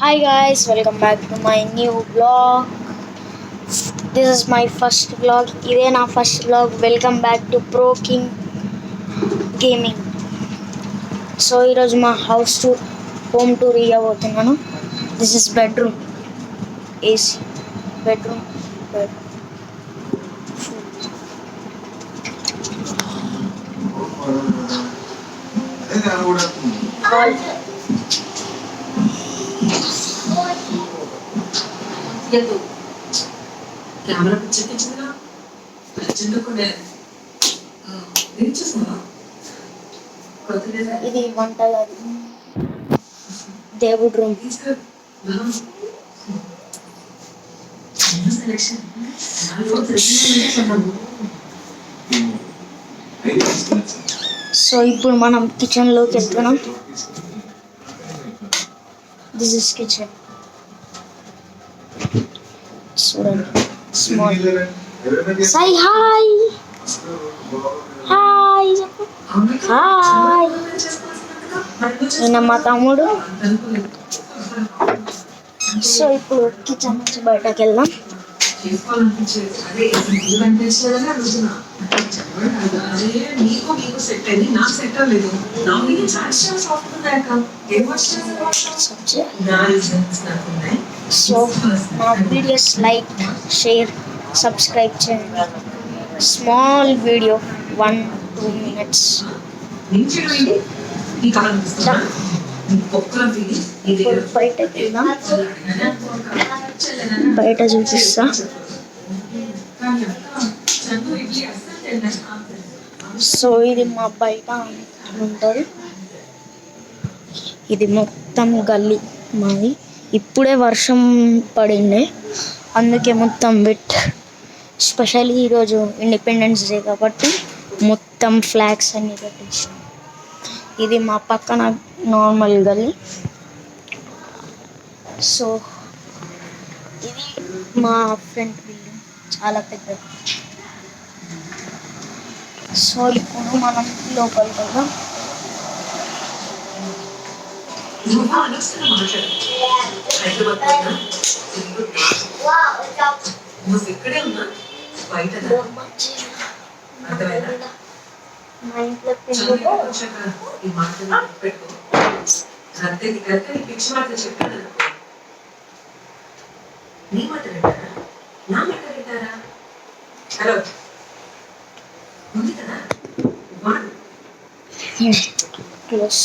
Hi guys, welcome back to my new vlog. This is my first vlog. ఇదే నా first vlog. Welcome back to Pro King Gaming. So ఈరోజు మా house tour, home tour ఇవ్వబోతున్నాను. This is bedroom, AC bedroom, bed, hall. Camera పిచ్చెక్కించిందిగా చిన్నకుండే ఇది వంట గది, దేవుడి రూమ్. సో ఇప్పుడు మనం కిచెన్లోకి వెళ్తున్నాం. This is kitchen. చూడండి, స్మాల్. సై హాయ్, హాయ్ చెప్పు, హాయ్. ఈయన మా తమ్ముడు. సో ఇప్పుడు కిచెన్ నుంచి బయటకు వెళ్దాం. సో మా వీడియోస్ లైక్, షేర్, సబ్స్క్రైబ్ చేయండి. Small video, 1-2 minutes. ఇప్పుడు బయటకు వెళ్దాం, బయట చూపిస్తా. సో ఇది మా బయట ఉంటుంది. ఇది మొత్తం గల్లీ మాది. ఇప్పుడే వర్షం పడింది, అందుకే మొత్తం వెట్. స్పెషల్లీ ఈరోజు ఇండిపెండెన్స్ డే కాబట్టి మొత్తం ఫ్లాగ్స్ అన్నీ పెట్టేసాం. ఇది మా పక్కన నార్మల్ గల్లీ. సో ఇది మా ఫ్రంట్ బిల్డింగ్, చాలా పెద్దది. సో ఇప్పుడు మనం లోపలికి వెళ్దాం. మా ఇంట్లో క్లోజ్.